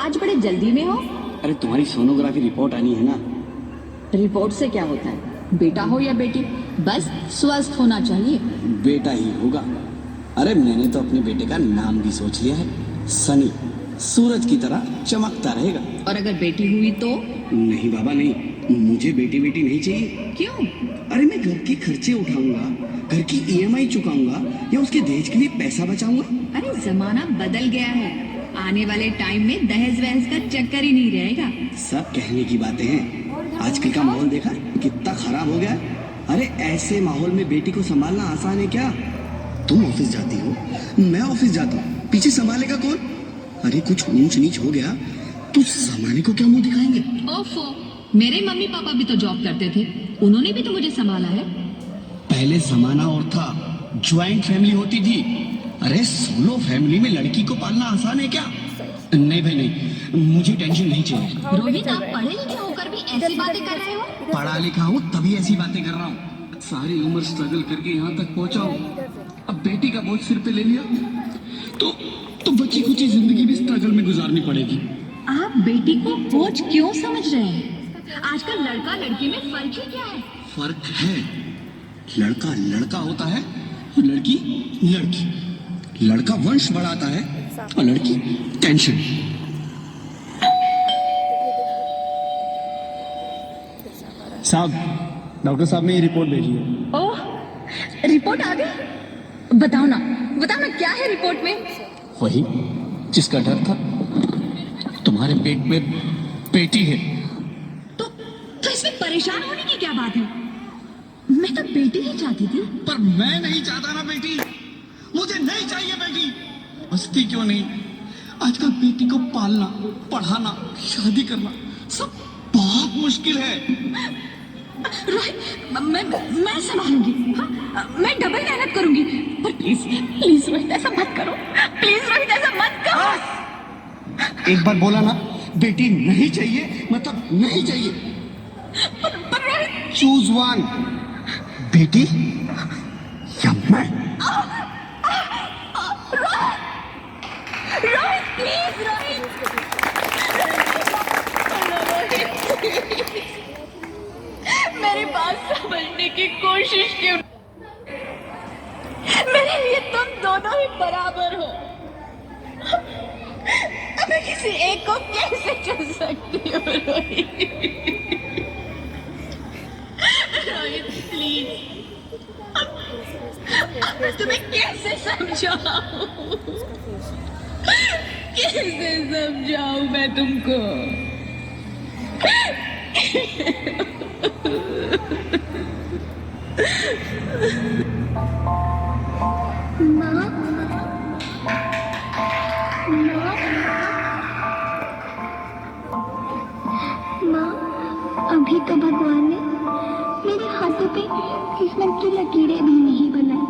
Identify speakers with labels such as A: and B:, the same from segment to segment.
A: आज बड़े जल्दी में हो?
B: अरे तुम्हारी सोनोग्राफी रिपोर्ट आनी है ना।
A: रिपोर्ट से क्या होता है? बेटा हो या बेटी, बस स्वस्थ होना चाहिए।
B: बेटा ही होगा। अरे मैंने तो अपने बेटे का नाम भी सोच लिया है, सनी। सूरज की तरह चमकता रहेगा।
A: और अगर बेटी हुई तो?
B: नहीं बाबा नहीं, मुझे बेटी बेटी नहीं चाहिए।
A: क्यों?
B: अरे मैं घर के खर्चे उठाऊंगा, घर की ईएमआई चुकाऊंगा या उसके दहेज के लिए पैसा बचाऊंगा।
A: अरे जमाना बदल गया है, आने वाले टाइम में दहेज वहेज का चक्कर ही नहीं रहेगा।
B: सब कहने की बातें हैं, आजकल का माहौल देखा कितना खराब हो गया है। अरे ऐसे माहौल में बेटी को संभालना आसान है क्या? तुम ऑफिस जाती हो, मैं ऑफिस जाता हूँ, पीछे संभालेगा कौन? अरे कुछ ऊंच नीच हो गया तो जमाने को क्या मुंह दिखाएंगे?
A: ओफो, मेरे मम्मी पापा भी तो जॉब करते थे, उन्होंने भी तो मुझे संभाला है।
B: पहले जमाना और था, ज्वाइंट फैमिली होती थी। अरे सोलो फैमिली में लड़की को पालना आसान है क्या? नहीं भाई नहीं, मुझे टेंशन नहीं चाहिए।
A: रोहित, आप पढ़े लिखे होकर भी ऐसी बातें कर रहे हो?
B: पढ़ा लिखा हूँ तभी ऐसी बातें कर रहा हूँ। सारी उम्र स्ट्रगल करके यहाँ तक पहुँचा हूँ, अब बेटी का बोझ सिर पे ले लिया तो बची कुछ जिंदगी भी स्ट्रगल में गुजारनी पड़ेगी।
A: आप बेटी को बोझ क्यों समझ रहे हैं? आजकल लड़का लड़की में फर्क ही क्या है?
B: फर्क है, लड़का लड़का होता है, लड़की लड़की। लड़का वंश बढ़ाता है और लड़की टेंशन। साहब, डॉक्टर साहब ने ये रिपोर्ट भेजी है।
A: ओह, रिपोर्ट आ गई? बताओ ना क्या है रिपोर्ट में?
B: वही जिसका डर था, तुम्हारे पेट में बेटी है।
A: तो इसमें परेशान होने की क्या बात है? मैं तो बेटी ही चाहती थी।
B: पर मैं नहीं चाहता ना बेटी, मुझे नहीं चाहिए बेटी। हंसती क्यों नहीं? आजकल बेटी को पालना, पढ़ाना, शादी करना सब बहुत मुश्किल है।
A: रोहित, मैं संभालूंगी। हाँ, मैं डबल मेहनत करूंगी। पर प्लीज रोहित ऐसा मत करो। प्लीज रोहित ऐसा मत करो।
B: एक बार बोला ना, बेटी नहीं चाहिए मतलब नहीं चाहिए।
A: पर रोहित,
B: चूज वन, बेटी या मैं।
A: रोहित प्लीज, रोहित मेरी बात समझने की कोशिश क्यों? मेरे लिए तुम दोनों ही बराबर हो। मैं किसी एक को कैसे चुन सकती हूँ रोहित? रोहित प्लीज, मैं तुम्हें कैसे समझाऊं मैं तुमको?
C: माँ, अभी तो भगवान ने मेरे हाथों पे किस्मत की लकीरें भी नहीं बनाई,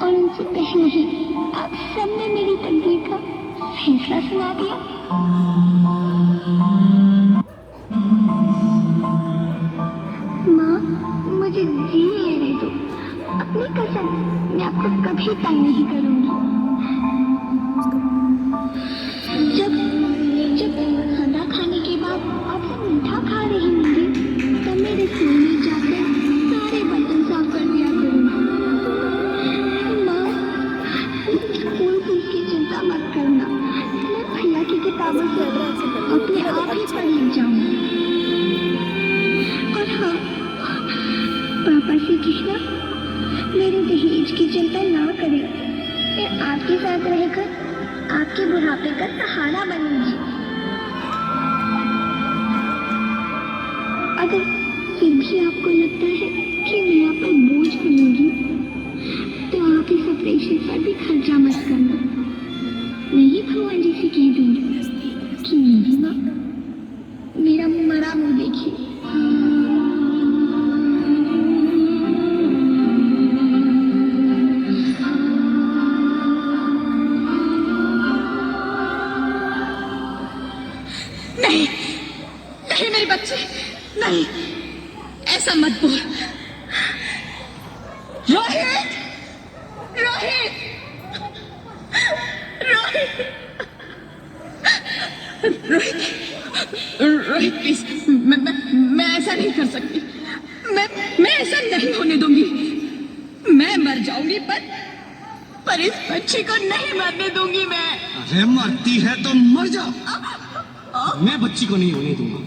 C: और उनसे पहले ही आप सबने मेरी तकदीर का फैसला सुना दिया। माँ, मुझे जी लेने दो। अपनी कसम, मैं आपको कभी तंग नहीं करूंगी। जब खाना खाने के बाद आप सब मीठा खा रही होंगी, तब मैं रसोई में जाकर सारे बर्तन साफ कर दिया करूंगी। माँ, स्कूल की चिंता मत करना, मैं भैया की किताबों से अपने आप ही पढ़ लिख जाऊंगी। और हाँ, पापा से कहना मेरे दहेज की चिंता ना करें, मैं आपके साथ रहकर आपके बुढ़ापे का सहारा बनूंगी। अगर फिर भी आपको लगता है कि मैं आप पर बोझ बनूंगी, तो आप इस ऑपरेशन पर भी खर्चा मत करना। नहीं, भगवान जी से कह दूंगी कि मेरी माँ मेरा मरा मुंह देखी।
A: नहीं नहीं मेरे बच्चे, नहीं, ऐसा मत बोल। रोहित, रोहित, रोहित, रोहित प्लीज, मैं ऐसा नहीं कर सकती। मैं ऐसा नहीं होने दूंगी। मैं मर जाऊंगी पर इस बच्ची को नहीं मरने दूंगी मैं।
B: अरे मरती है तो मर जा। मैं बच्ची को नहीं होने दूंगा।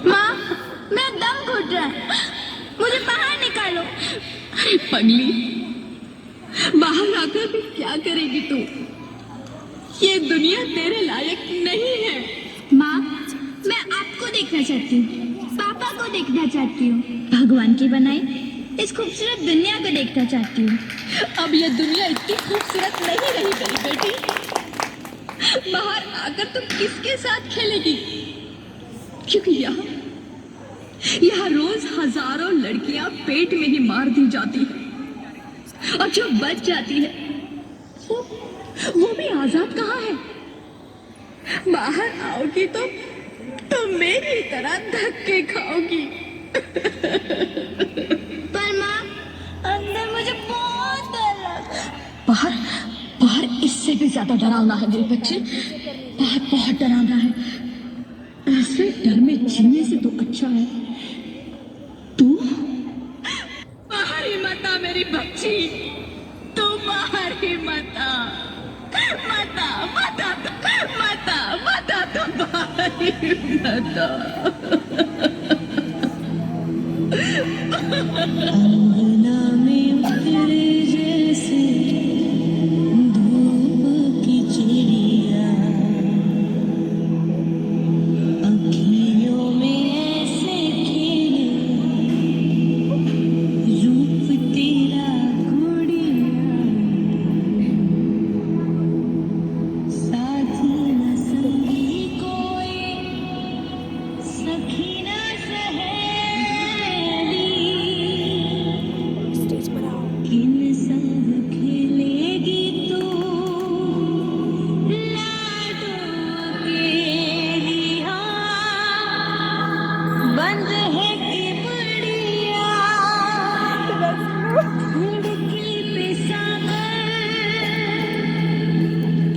C: माँ, मैं दम घुट रहा है, मुझे बाहर निकालो।
A: अरे पगली, बाहर आकर भी क्या करेगी तू? ये दुनिया तेरे लायक नहीं है।
C: माँ, मैं आपको देखना चाहती हूँ, पापा को देखना चाहती हूँ, भगवान की बनाई इस खूबसूरत दुनिया को देखना चाहती हूँ।
A: अब ये दुनिया इतनी खूबसूरत नहीं रही तेरी बेटी। बाहर आकर तुम किसके साथ खेलेगी? क्योंकि यहाँ रोज हजारों लड़कियां पेट में ही मार दी जाती है, और जो बच जाती है वो भी आजाद कहाँ है? बाहर आओगी तो मेरी तरह धक्के खाओगी।
C: पर माँ, अंदर मुझे बहुत डर लग रहा है।
A: बाहर बाहर इससे भी ज्यादा डरावना है मेरे बच्चे। बाहर बहुत डरावना है। ऐसे डर में जीने से तो अच्छा है तू बाहर ही मत आ मेरी बच्ची। तू बाहर ही मत आ, मत आ, मत आ, मत आ, मत आ, तू बाहर ही मत आ। अंगना में उतरे जैसे धूप की चिड़िया, अखियों में ऐसे खिले रूप तेरा गुड़िया, साथी न संगी कोई, सखी न किन संग खेलेगी तू लाडो अकेली? हाँ, बंद है कि बढ़िया खिड़की पे सागर,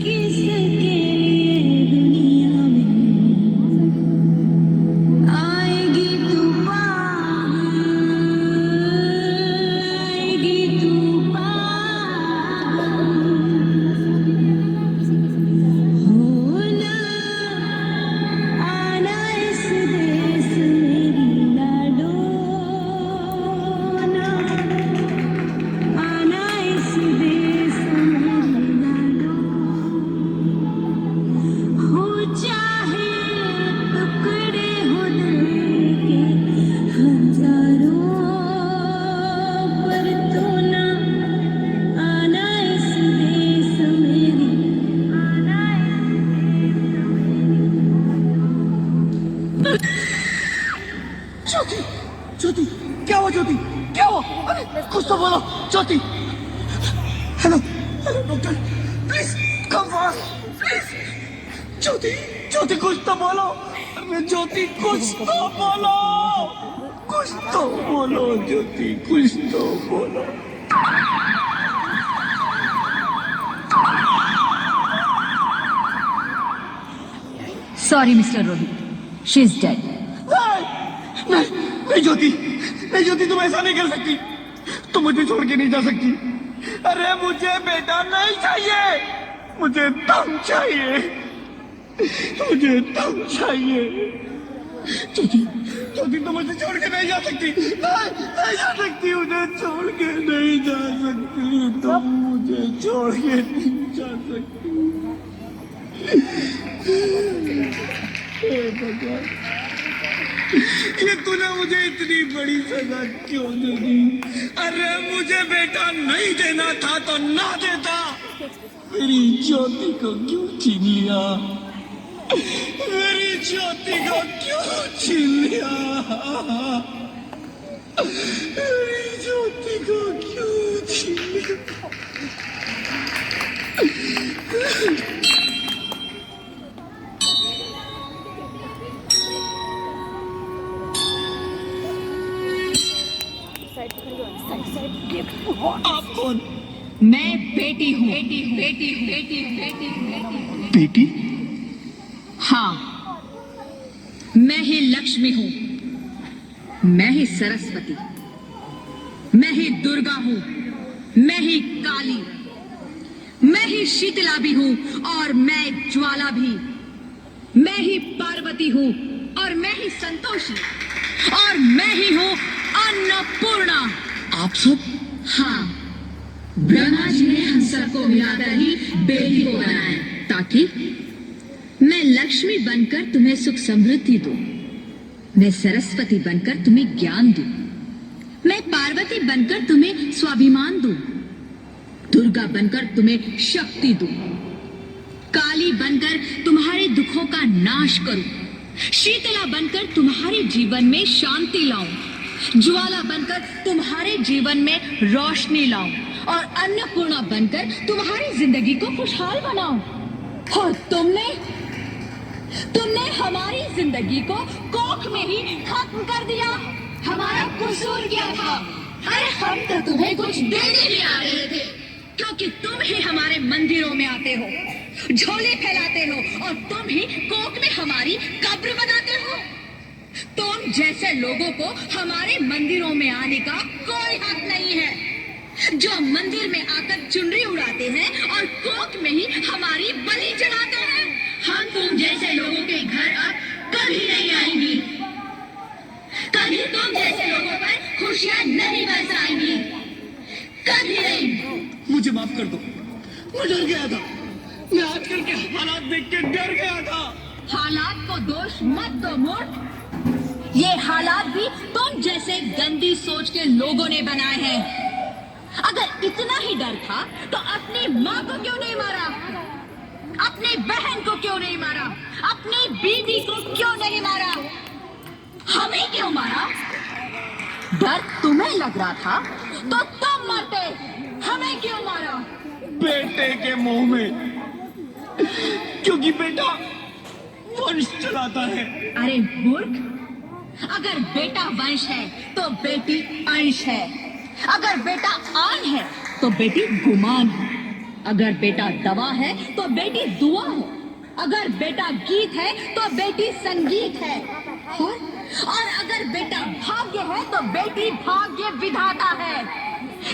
A: किसके लिए दुनिया में आएगी तू बाहर, आएगी तू बाहर। होना आना इस देश मेरी लाडो, आना इस देश मेरी लाडो। हो चाहे टुकड़े हो दिल के हजारों, पर तू ना आना इस देश मेरी, आना
B: ज्योति, ज्योति, क्या हुआ ज्योति? क्या हुआ? अरे कुछ तो बोलो Jyoti. Hello hello doctor, please come fast please. Jyoti, Jyoti कुछ तो बोलो। अरे ज्योति कुछ तो बोलो, कुछ तो बोलो ज्योति, कुछ तो बोलो।
A: Sorry mister Rohit, she is dead.
B: नहीं ज्योति, नहीं ज्योति, तुम ऐसा नहीं कर सकती। तुम मुझे छोड़ के नहीं जा सकती। अरे मुझे बेटा नहीं चाहिए, मुझे दम चाहिए, मुझे दम चाहिए। ज्योति, ज्योति तुम मुझे छोड़ के नहीं जा सकती। नहीं जा सकती, मुझे छोड़ के नहीं जा सकती। तुम मुझे छोड़ के नहीं जा सकती। हे भगवान, ये तूने मुझे इतनी बड़ी सजा क्यों दे दी? अरे मुझे बेटा नहीं देना था तो ना देता। मेरी ज्योति को क्यों छीन लिया? मेरी ज्योति को क्यों छीन लिया? मेरी ज्योति को क्यों छीन लिया? आप कौन?
A: मैं बेटी बेटी हूँ, बेटी हूँ, बेटी हूँ, बेटी हूँ, बेटी हूँ,
B: बेटी?
A: हाँ, मैं ही लक्ष्मी हूँ, मैं ही सरस्वती, मैं ही दुर्गा हूँ, मैं ही काली, मैं ही शीतला भी हूँ और मैं ज्वाला भी, मैं ही पार्वती हूँ और मैं ही संतोषी और मैं ही हूँ अन्नपूर्णा।
B: आप सब?
A: हाँ, ब्रह्मा जी ने हम सबको मिलाकर ही बेटी को बनाया ताकि मैं लक्ष्मी बनकर तुम्हें सुख समृद्धि दूं, मैं सरस्वती बनकर तुम्हें ज्ञान दूं, मैं पार्वती बनकर तुम्हें स्वाभिमान दूं, दुर्गा बनकर तुम्हें शक्ति दूं, काली बनकर तुम्हारे दुखों का नाश करूं, शीतला बनकर तुम्हारे जीवन में शांति लाऊं, ज्वाला बनकर तुम्हारे जीवन में रोशनी लाऊं और अन्नपूर्णा बनकर तुम्हारी जिंदगी को खुशहाल बनाऊं। और तुमने हमारी जिंदगी को कोख में ही खत्म कर दिया। हमारा कसूर क्या था? अरे हम तो तुम्हें कुछ देने भी आ रहे थे, क्योंकि तुम ही हमारे मंदिरों में आते हो, झोले फैलाते हो और तुम ही कोख में हमारी कब्र बनाते हो। तुम जैसे लोगों को हमारे मंदिरों में आने का कोई हक नहीं है, जो मंदिर में आकर चुनरी उड़ाते हैं और कोख में ही हमारी बलि चढ़ाते हैं। हम तुम जैसे लोगों के घर अब कभी नहीं आएंगी, कभी तुम जैसे लोगों पर खुशियां नहीं बरसाएंगी, कभी नहीं।
B: मुझे माफ कर दो, मैं डर गया था, मैं आजकल के हालात देख के डर गया था।
A: हालात को दोष मत दो मूर्ख, ये हालात भी तुम जैसे गंदी सोच के लोगों ने बनाए हैं। अगर इतना ही डर था तो अपनी माँ को क्यों नहीं मारा, अपनी बहन को क्यों नहीं मारा, अपनी बीवी को क्यों नहीं मारा, हमें क्यों मारा? डर तुम्हें लग रहा था तो तुम मरते, हमें क्यों मारा?
B: बेटे के मुंह में, क्योंकि बेटा वंश चलाता है।
A: अरे मूर्ख, अगर बेटा वंश है तो बेटी अंश है, अगर बेटा आन है तो बेटी गुमान है, अगर बेटा दवा है तो बेटी दुआ है, अगर बेटा गीत है तो बेटी संगीत है, और अगर बेटा भाग्य है तो बेटी भाग्य विधाता है।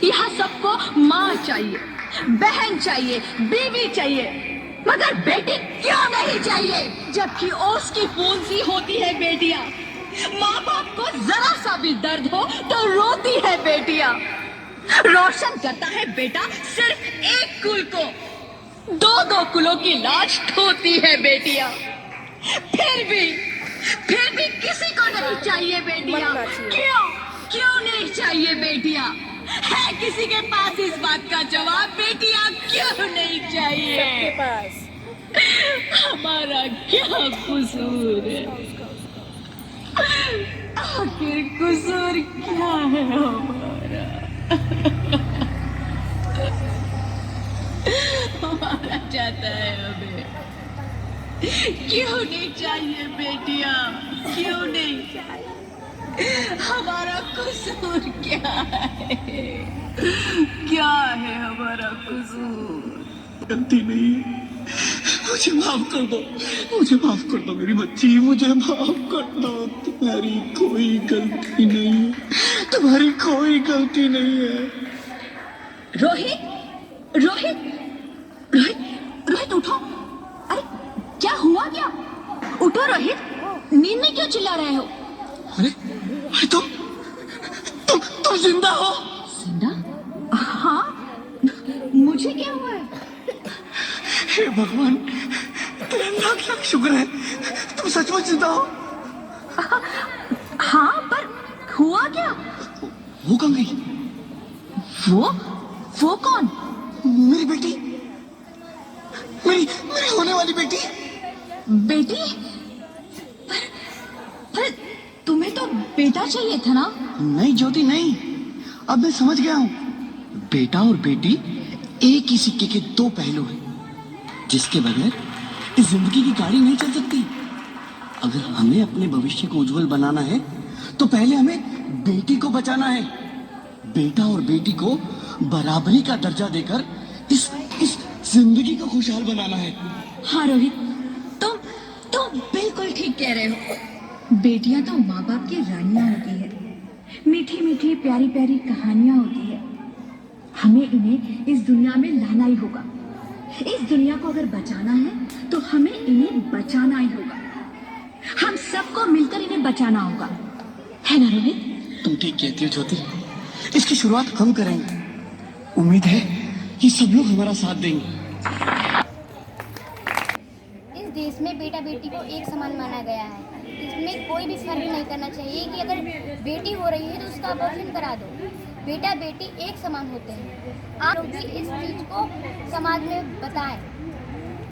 A: यहाँ सबको माँ चाहिए, बहन चाहिए, बीवी चाहिए, मगर बेटी क्यों नहीं चाहिए? जबकि ओस की फूल सी होती है बेटियां, माँ बाप को जरा सा भी दर्द हो तो रोती है बेटियां। रोशन करता है बेटा सिर्फ एक कुल को, दो दो कुलों की लाज ढोती है बेटियां। फिर भी किसी को नहीं चाहिए बेटियां। क्यों नहीं चाहिए बेटियां? है किसी के पास इस बात का जवाब? बेटियां क्यों नहीं चाहिए?
D: सबके पास।
A: हमारा क्या कसूर है? आखिर कसूर क्या है हमारा? हमारा चाहता है हमें। क्यों नहीं चाहिए बेटियां? क्यों नहीं? हमारा कसूर क्या है? क्या है हमारा कसूर?
B: गलती नहीं है, मुझे माफ कर दो, मुझे माफ कर दो मेरी बच्ची, मुझे माफ कर दो। तुम्हारी कोई गलती नहीं है, तुम्हारी कोई गलती नहीं है।
A: रोहित, रोहित, रोहित, रोहित उठो। अरे क्या हुआ क्या? उठो रोहित, नींद में क्यों चिल्ला रहे हो?
B: अरे अरे तुम जिंदा हो?
A: जिंदा? हाँ, मुझे क्या हुआ है?
B: हे भगवान, तेरा लाख लाख शुक्र है, तुम सचमुच जिंदा हो।
A: हाँ, पर हुआ क्या?
B: वो कहाँ गई?
A: वो कौन?
B: मेरी बेटी, मेरी होने वाली बेटी।
A: बेटी? पर तुम्हें तो बेटा चाहिए था ना?
B: नहीं ज्योति नहीं, अब मैं समझ गया हूँ। बेटा और बेटी एक ही सिक्के के दो पहलू हैं, जिसके बगैर इस जिंदगी की गाड़ी नहीं चल सकती। अगर हमें अपने भविष्य को उज्जवल बनाना है तो पहले हमें बेटी को बचाना है। बेटा और बेटी को बराबरी का दर्जा देकर इस जिंदगी को खुशहाल बनाना है।
A: हाँ रोहित, तुम बिल्कुल ठीक कह रहे हो। बेटियां तो माँ बाप की रानियां होती है, मीठी मीठी प्यारी प्यारी कहानियां होती है। हमें इन्हें इस दुनिया में लाना ही होगा। इस दुनिया को अगर बचाना है तो हमें इन्हें बचाना ही होगा। हम सबको मिलकर इन्हें बचाना होगा, है ना रोहित?
B: तुम ठीक कहती हो ज्योति, इसकी शुरुआत हम करेंगे। उम्मीद है कि सब लोग हमारा साथ देंगे।
E: इस देश में बेटा बेटी को एक समान माना गया है। इसमें कोई भी फर्क नहीं करना चाहिए कि अगर बेटी हो रही है तो उसका अबॉर्शन करा दो। बेटा बेटी एक समान होते हैं। आप लोग भी इस चीज़ को समाज में बताएं।